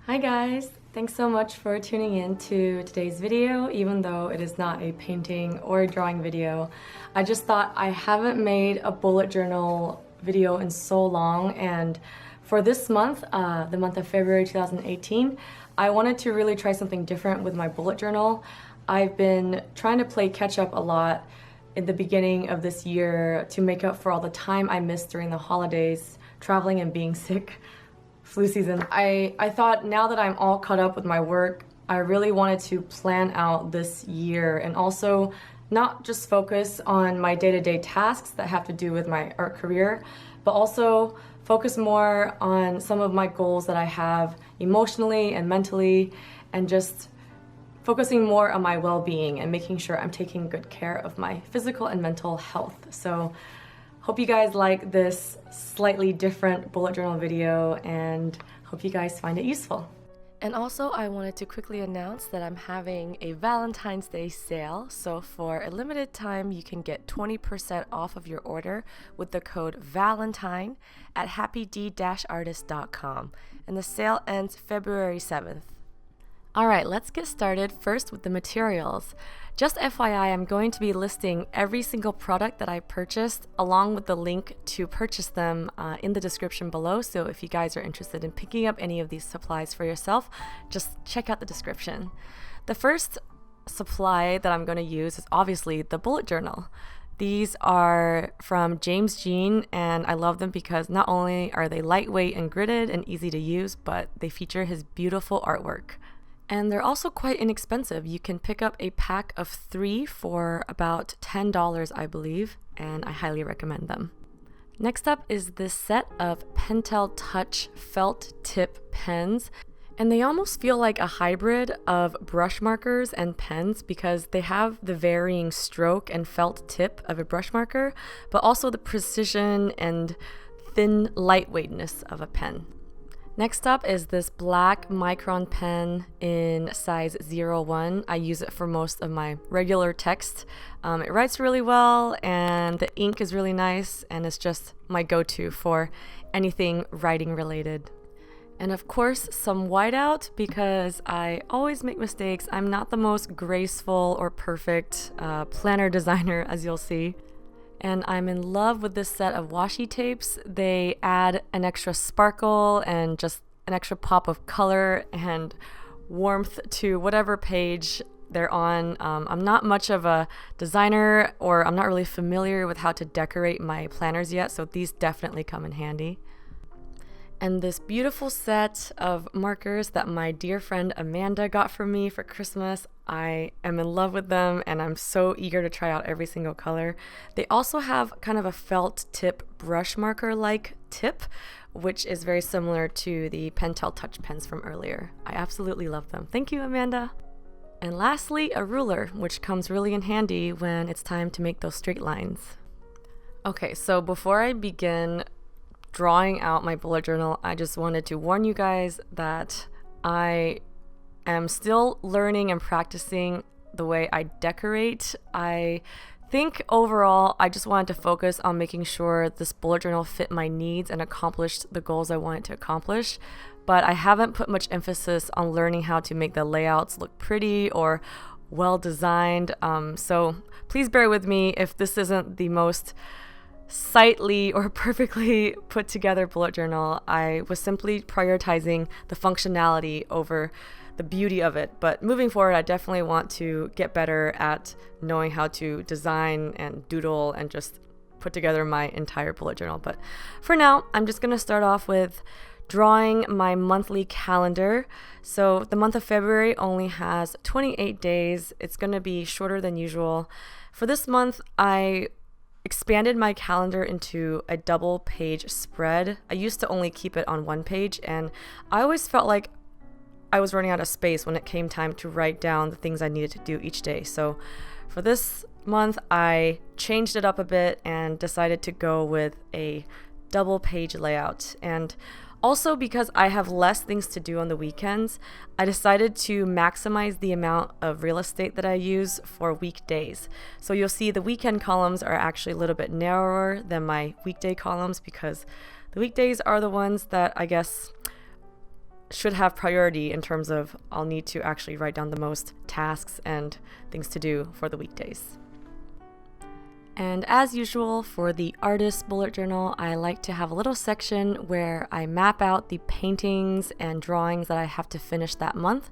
Hi guys! Thanks so much for tuning in to today's video, even though it is not a painting or a drawing video. I just thought I haven't made a bullet journal video in so long, and for this month, the month of February 2018, I wanted to really try something different with my bullet journal. I've been trying to play catch up a lot in the beginning of this year to make up for all the time I missed during the holidays, traveling and being sick. Flu season. I thought now that I'm all caught up with my work, I really wanted to plan out this year and also not just focus on my day-to-day tasks that have to do with my art career, but also focus more on some of my goals that I have emotionally and mentally, and just focusing more on my well-being and making sure I'm taking good care of my physical and mental health. So hope you guys like this slightly different bullet journal video and hope you guys find it useful. And also, I wanted to quickly announce that I'm having a Valentine's Day sale. So for a limited time, you can get 20% off of your order with the code VALENTINE at happyd-artist.com. And the sale ends February 7th. Alright, let's get started first with the materials. Just FYI, I'm going to be listing every single product that I purchased along with the link to purchase them in the description below. So if you guys are interested in picking up any of these supplies for yourself, just check out the description. The first supply that I'm going to use is obviously the bullet journal. These are from James Jean, and I love them because not only are they lightweight and gridded and easy to use, but they feature his beautiful artwork. And they're also quite inexpensive. You can pick up a pack of 3 for about $10, I believe, and I highly recommend them. Next up is this set of Pentel Touch felt tip pens. And they almost feel like a hybrid of brush markers and pens because they have the varying stroke and felt tip of a brush marker, but also the precision and thin lightweightness of a pen. Next up is this black micron pen in size 01. I use it for most of my regular text. It writes really well and the ink is really nice, and it's just my go-to for anything writing related. And of course, some whiteout because I always make mistakes. I'm not the most graceful or perfect planner designer, as you'll see. And I'm in love with this set of washi tapes. They add an extra sparkle and just an extra pop of color and warmth to whatever page they're on. I'm not much of a designer, or I'm not really familiar with how to decorate my planners yet, so these definitely come in handy. And this beautiful set of markers that my dear friend Amanda got for me for Christmas. I am in love with them and I'm so eager to try out every single color. They also have kind of a felt tip brush marker like tip, which is very similar to the Pentel Touch pens from earlier. I absolutely love them. Thank you, Amanda. And lastly, a ruler, which comes really in handy when it's time to make those straight lines. Okay, so before I begin drawing out my bullet journal, I just wanted to warn you guys that I am still learning and practicing the way I decorate. I think overall I just wanted to focus on making sure this bullet journal fit my needs and accomplished the goals I wanted to accomplish, but I haven't put much emphasis on learning how to make the layouts look pretty or well designed, so please bear with me if this isn't the most sightly or perfectly put together bullet journal. I was simply prioritizing the functionality over the beauty of it, but moving forward I definitely want to get better at knowing how to design and doodle and just put together my entire bullet journal. But for now, I'm just going to start off with drawing my monthly calendar. So the month of February only has 28 days. It's going to be shorter than usual. For this month, I expanded my calendar into a double page spread. I used to only keep it on one page, and I always felt like I was running out of space when it came time to write down the things I needed to do each day. So for this month, I changed it up a bit and decided to go with a double page layout. And also because I have less things to do on the weekends, I decided to maximize the amount of real estate that I use for weekdays. So you'll see the weekend columns are actually a little bit narrower than my weekday columns because the weekdays are the ones that I guess should have priority in terms of I'll need to actually write down the most tasks and things to do for the weekdays. And as usual for the artist bullet journal, I like to have a little section where I map out the paintings and drawings that I have to finish that month.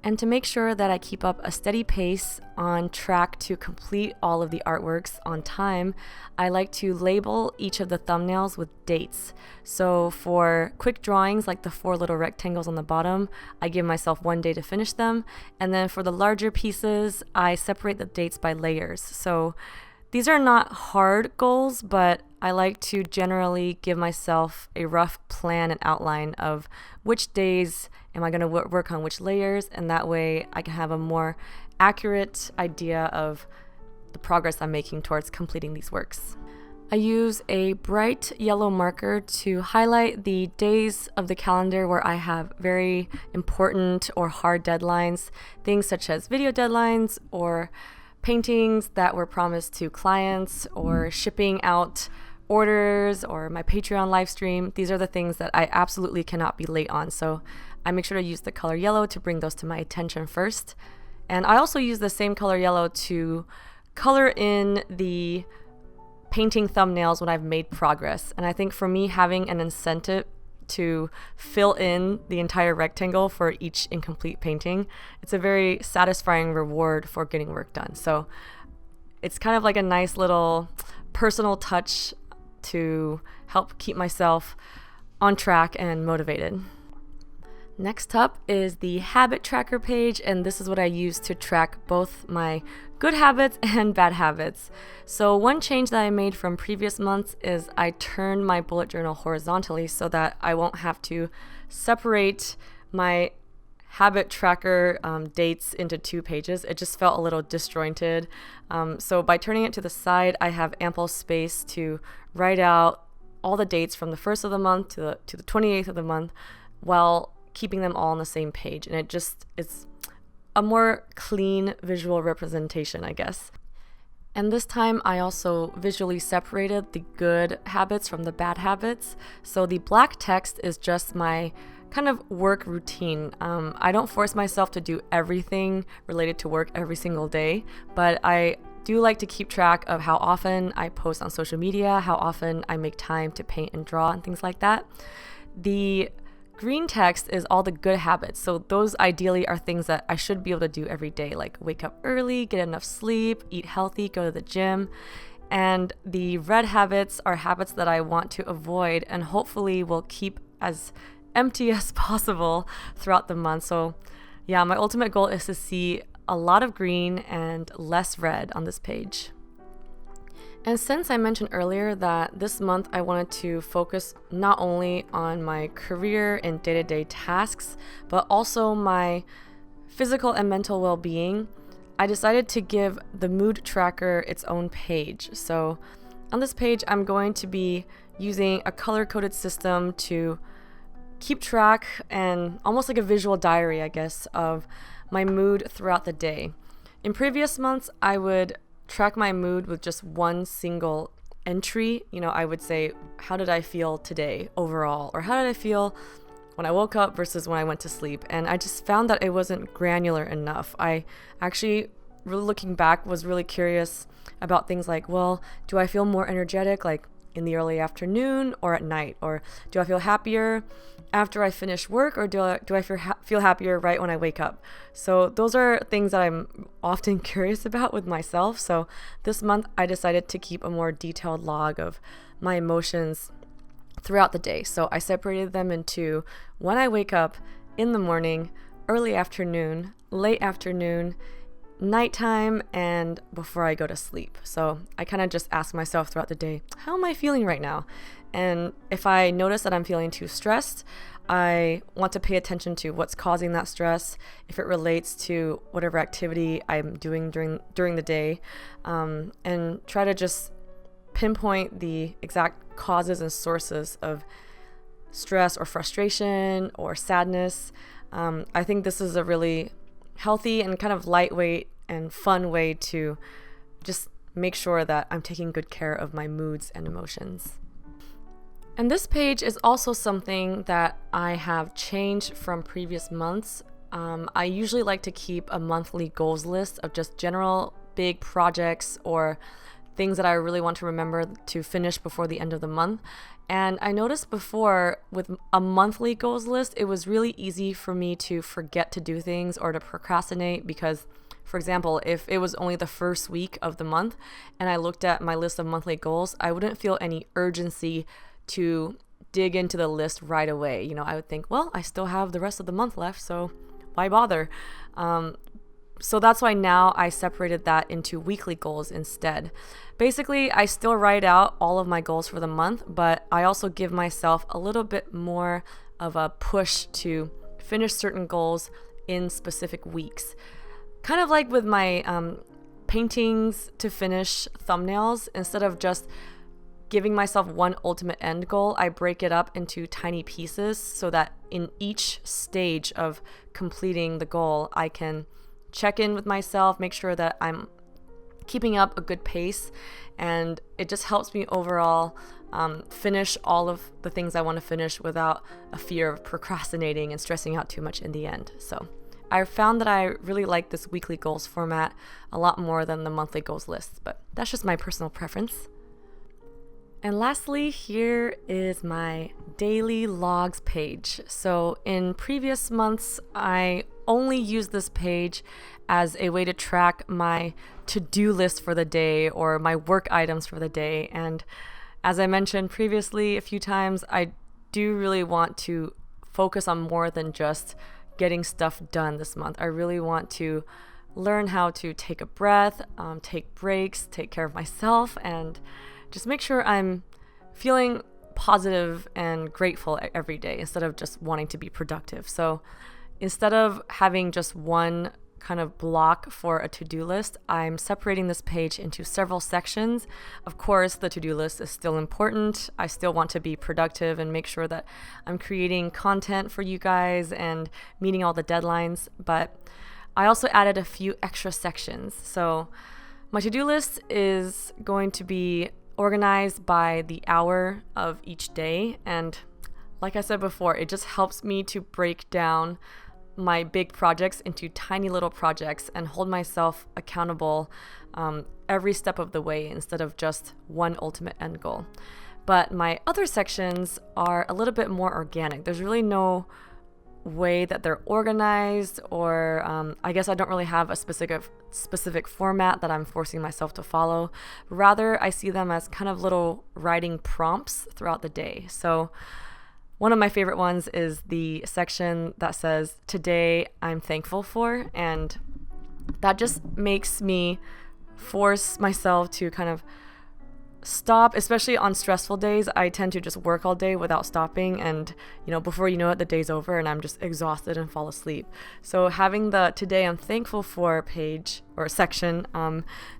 And to make sure that I keep up a steady pace on track to complete all of the artworks on time, I like to label each of the thumbnails with dates. So for quick drawings like the 4 little rectangles on the bottom, I give myself 1 day to finish them. And then for the larger pieces, I separate the dates by layers. So these are not hard goals, but I like to generally give myself a rough plan and outline of which days am I going to work on which layers, and that way I can have a more accurate idea of the progress I'm making towards completing these works. I use a bright yellow marker to highlight the days of the calendar where I have very important or hard deadlines, things such as video deadlines or paintings that were promised to clients or shipping out orders or my Patreon live stream. These are the things that I absolutely cannot be late on. So I make sure to use the color yellow to bring those to my attention first. And I also use the same color yellow to color in the painting thumbnails when I've made progress. And I think for me, having an incentive to fill in the entire rectangle for each incomplete painting, it's a very satisfying reward for getting work done. So it's kind of like a nice little personal touch to help keep myself on track and motivated. Next up is the habit tracker page, and this is what I use to track both my good habits and bad habits. So one change that I made from previous months is I turned my bullet journal horizontally so that I won't have to separate my habit tracker dates into 2 pages. It just felt a little disjointed. So by turning it to the side, I have ample space to write out all the dates from the 1st of the month to the 28th of the month while keeping them all on the same page. And it's a more clean visual representation, I guess. And this time I also visually separated the good habits from the bad habits. So the black text is just my kind of work routine. I don't force myself to do everything related to work every single day, but I do like to keep track of how often I post on social media, how often I make time to paint and draw and things like that. The green text is all the good habits. So those ideally are things that I should be able to do every day, like wake up early, get enough sleep, eat healthy, go to the gym. And the red habits are habits that I want to avoid and hopefully will keep as empty as possible throughout the month. So yeah, my ultimate goal is to see a lot of green and less red on this page. And since I mentioned earlier that this month I wanted to focus not only on my career and day-to-day tasks, but also my physical and mental well-being, I decided to give the mood tracker its own page. So on this page, I'm going to be using a color-coded system to keep track and almost like a visual diary, I guess, of my mood throughout the day. In previous months, I would track my mood with just one single entry. I would say, how did I feel today overall? Or how did I feel when I woke up versus when I went to sleep? And I just found that it wasn't granular enough. I actually, really looking back, was really curious about things like, well, do I feel more energetic like in the early afternoon or at night? Or do I feel happier after I finish work, or do I feel happier right when I wake up? So those are things that I'm often curious about with myself. So this month I decided to keep a more detailed log of my emotions throughout the day. So I separated them into when I wake up, in the morning, early afternoon, late afternoon, nighttime, and before I go to sleep. So I kind of just ask myself throughout the day, how am I feeling right now? And if I notice that I'm feeling too stressed, I want to pay attention to what's causing that stress, if it relates to whatever activity I'm doing during the day, and try to just pinpoint the exact causes and sources of stress or frustration or sadness. I think this is a really healthy and kind of lightweight and fun way to just make sure that I'm taking good care of my moods and emotions. And this page is also something that I have changed from previous months. I usually like to keep a monthly goals list of just general big projects or things that I really want to remember to finish before the end of the month. And I noticed before with a monthly goals list, it was really easy for me to forget to do things or to procrastinate because, for example, if it was only the first week of the month and I looked at my list of monthly goals, I wouldn't feel any urgency to dig into the list right away. I would think, well, I still have the rest of the month left, so why bother? So that's why now I separated that into weekly goals instead. Basically, I still write out all of my goals for the month, but I also give myself a little bit more of a push to finish certain goals in specific weeks. Kind of like with my paintings to finish thumbnails, instead of just giving myself one ultimate end goal, I break it up into tiny pieces so that in each stage of completing the goal, I can check in with myself, make sure that I'm keeping up a good pace, and it just helps me overall finish all of the things I want to finish without a fear of procrastinating and stressing out too much in the end. So I found that I really like this weekly goals format a lot more than the monthly goals lists, but that's just my personal preference. And lastly, here is my daily logs page. So in previous months, I only used this page as a way to track my to-do list for the day or my work items for the day. And as I mentioned previously a few times, I do really want to focus on more than just getting stuff done this month. I really want to learn how to take a breath, take breaks, take care of myself, and just make sure I'm feeling positive and grateful every day instead of just wanting to be productive. So instead of having just one kind of block for a to-do list, I'm separating this page into several sections. Of course, the to-do list is still important. I still want to be productive and make sure that I'm creating content for you guys and meeting all the deadlines, but I also added a few extra sections. So my to-do list is going to be organized by the hour of each day. And like I said before, it just helps me to break down my big projects into tiny little projects and hold myself accountable every step of the way instead of just one ultimate end goal. But my other sections are a little bit more organic. There's really no way that they're organized, or I guess I don't really have a specific format that I'm forcing myself to follow. Rather, I see them as kind of little writing prompts throughout the day. So one of my favorite ones is the section that says, "Today I'm thankful for," and that just makes me force myself to kind of stop, especially on stressful days. I tend to just work all day without stopping, and before you know it, the day's over and I'm just exhausted and fall asleep. So having the "Today I'm thankful for" page or section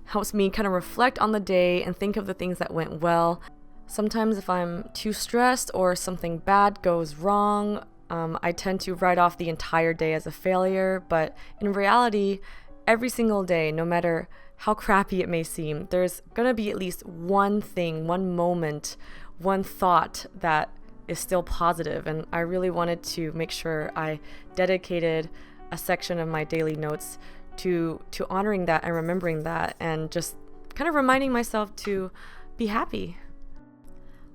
helps me kind of reflect on the day and think of the things that went well. Sometimes if I'm too stressed or something bad goes wrong, I tend to write off the entire day as a failure, but in reality, every single day, no matter how crappy it may seem, there's gonna be at least one thing, one moment, one thought that is still positive. And I really wanted to make sure I dedicated a section of my daily notes to honoring that and remembering that and just kind of reminding myself to be happy.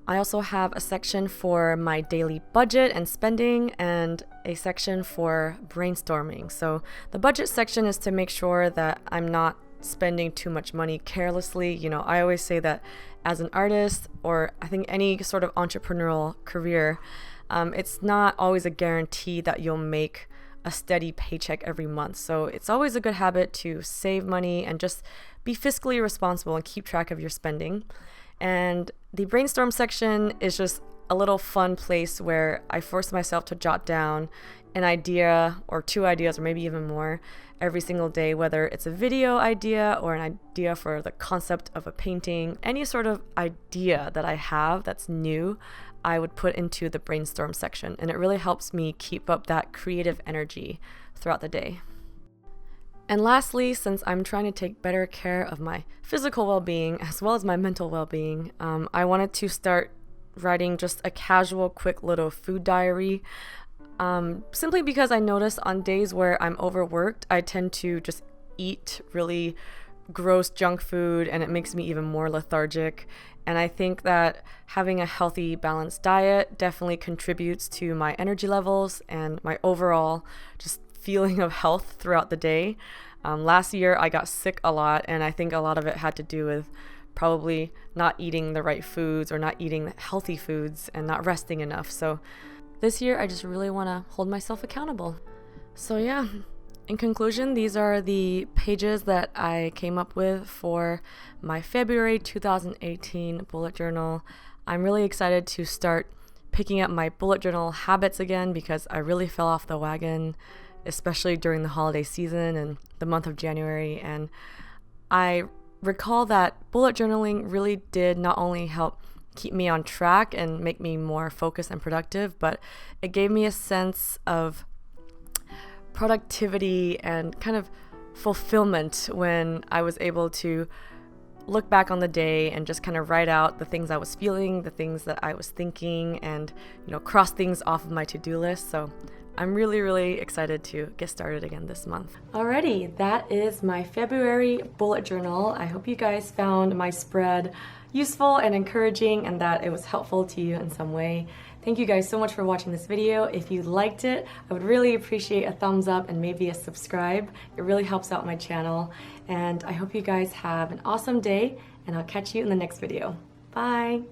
I also have a section for my daily budget and spending and a section for brainstorming. So the budget section is to make sure that I'm not spending too much money carelessly. I always say that as an artist, or I think any sort of entrepreneurial career, it's not always a guarantee that you'll make a steady paycheck every month. So it's always a good habit to save money and just be fiscally responsible and keep track of your spending. And the brainstorm section is just a little fun place where I force myself to jot down an idea or two ideas or maybe even more every single day, whether it's a video idea or an idea for the concept of a painting. Any sort of idea that I have that's new, I would put into the brainstorm section, and it really helps me keep up that creative energy throughout the day. And lastly, since I'm trying to take better care of my physical well-being as well as my mental well-being, I wanted to start writing just a casual, quick little food diary. Simply because I notice on days where I'm overworked, I tend to just eat really gross junk food, and it makes me even more lethargic. And I think that having a healthy, balanced diet definitely contributes to my energy levels and my overall just feeling of health throughout the day. Last year, I got sick a lot, and I think a lot of it had to do with probably not eating the right foods or not eating healthy foods and not resting enough. So this year, I just really want to hold myself accountable. So yeah, in conclusion, these are the pages that I came up with for my February 2018 bullet journal. I'm really excited to start picking up my bullet journal habits again because I really fell off the wagon, especially during the holiday season and the month of January. And I recall that bullet journaling really did not only help keep me on track and make me more focused and productive, but it gave me a sense of productivity and kind of fulfillment when I was able to look back on the day and just kind of write out the things I was feeling, the things that I was thinking, and cross things off of my to-do list. So I'm really, really excited to get started again this month. Alrighty, that is my February bullet journal. I hope you guys found my spread useful and encouraging and that it was helpful to you in some way. Thank you guys so much for watching this video. If you liked it, I would really appreciate a thumbs up and maybe a subscribe. It really helps out my channel. And I hope you guys have an awesome day, and I'll catch you in the next video. Bye!